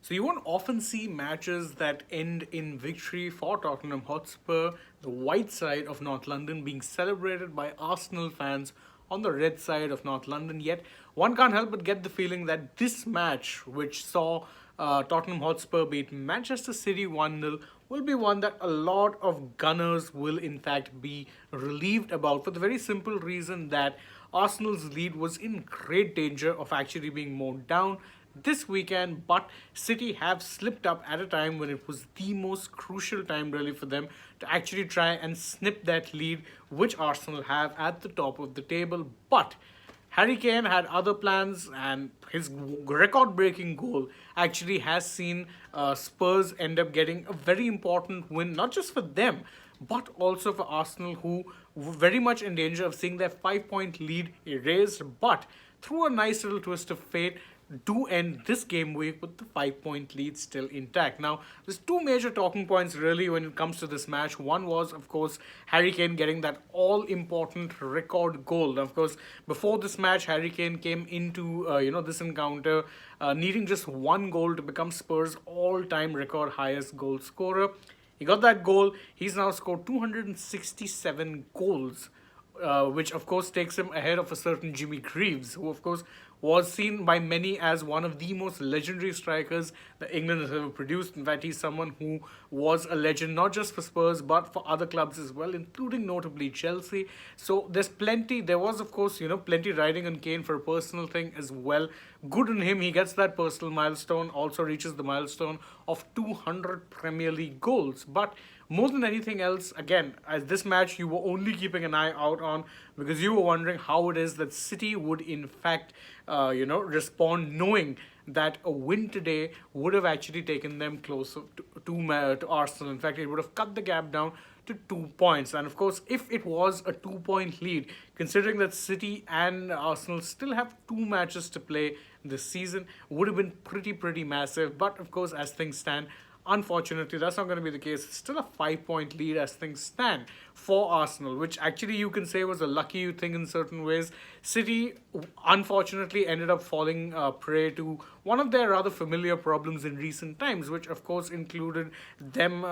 So you won't often see matches that end in victory for Tottenham Hotspur, the white side of North London being celebrated by Arsenal fans on the red side of North London. Yet one can't help but get the feeling that this match, which saw Tottenham Hotspur beat Manchester City 1-0, will be one that a lot of Gunners will in fact be relieved about, for the very simple reason that Arsenal's lead was in great danger of actually being mowed down this weekend, but City have slipped up at a time when it was the most crucial time really for them to actually try and snip that lead which Arsenal have at the top of the table. But Harry Kane had other plans, and his record breaking goal actually has seen Spurs end up getting a very important win, not just for them, but also for Arsenal, who were very much in danger of seeing their 5 point lead erased. But through a nice little twist of fate, do end this game week with the 5 point lead still intact. Now, there's two major talking points really when it comes to this match. One was, of course, Harry Kane getting that all important record goal. Now, of course, before this match, Harry Kane came into this encounter needing just one goal to become Spurs' all-time record highest goal scorer. He got that goal. He's now scored 267 goals, which of course takes him ahead of a certain Jimmy Greaves, who of course was seen by many as one of the most legendary strikers that England has ever produced. In fact, he's someone who was a legend not just for Spurs but for other clubs as well, including notably Chelsea. So there was of course, plenty riding on Kane for a personal thing as well. Good on him, he gets that personal milestone, also reaches the milestone of 200 Premier League goals. But more than anything else, again, as this match you were only keeping an eye out on because you were wondering how it is that City would in fact, respond, knowing that a win today would have actually taken them closer to Arsenal. In fact, it would have cut the gap down to 2 points. And of course, if it was a 2 point lead, considering that City and Arsenal still have two matches to play this season, would have been pretty massive. But of course, as things stand, unfortunately, that's not going to be the case. It's still a 5 point lead as things stand for Arsenal, which actually you can say was a lucky thing in certain ways. City, unfortunately, ended up falling prey to one of their rather familiar problems in recent times, which of course included them,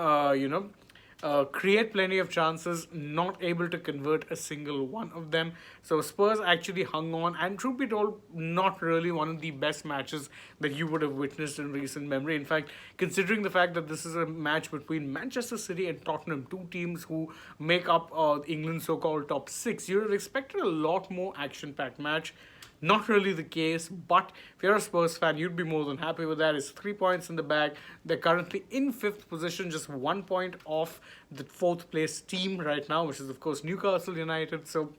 create plenty of chances, not able to convert a single one of them. So Spurs actually hung on, and truth be told, not really one of the best matches that you would have witnessed in recent memory. In fact, considering the fact that this is a match between Manchester City and Tottenham, two teams who make up England's so-called top six, you would have expected a lot more action-packed match. Not really the case, but if you're a Spurs fan, you'd be more than happy with that. It's 3 points in the bag. They're currently in fifth position, just 1 point off the fourth place team right now, which is, of course, Newcastle United. So,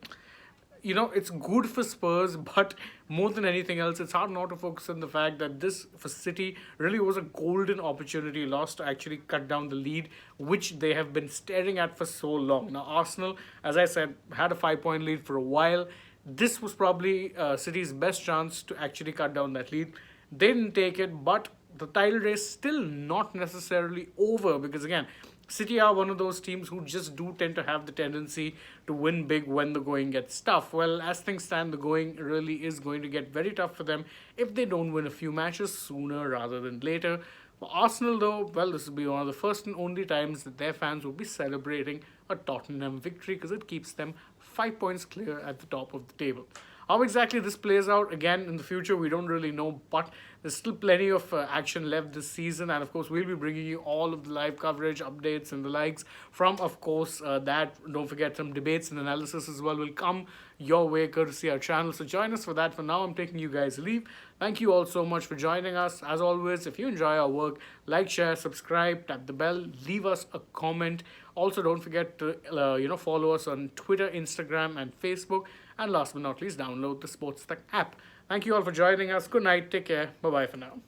it's good for Spurs, but more than anything else, it's hard not to focus on the fact that this, for City, really was a golden opportunity lost to actually cut down the lead, which they have been staring at for so long. Now, Arsenal, as I said, had a 5 point lead for a while. This was probably City's best chance to actually cut down that lead. They didn't take it, but the title race still not necessarily over because, again, City are one of those teams who just do tend to have the tendency to win big when the going gets tough. Well, as things stand, the going really is going to get very tough for them if they don't win a few matches sooner rather than later. For Arsenal, though, well, this will be one of the first and only times that their fans will be celebrating a Tottenham victory because it keeps them 5 points clear at the top of the table. How exactly this plays out again in the future, we don't really know, but there's still plenty of action left this season, and of course, we'll be bringing you all of the live coverage, updates, and the likes from, of course, that. Don't forget, some debates and analysis as well will come your way courtesy our channel. So join us for that. For now, I'm taking you guys leave. Thank you all so much for joining us. As always, if you enjoy our work, like, share, subscribe, tap the bell, leave us a comment. Also, don't forget to follow us on Twitter, Instagram, and Facebook. And last but not least, download the AajTak app. Thank you all for joining us. Good night. Take care. Bye-bye for now.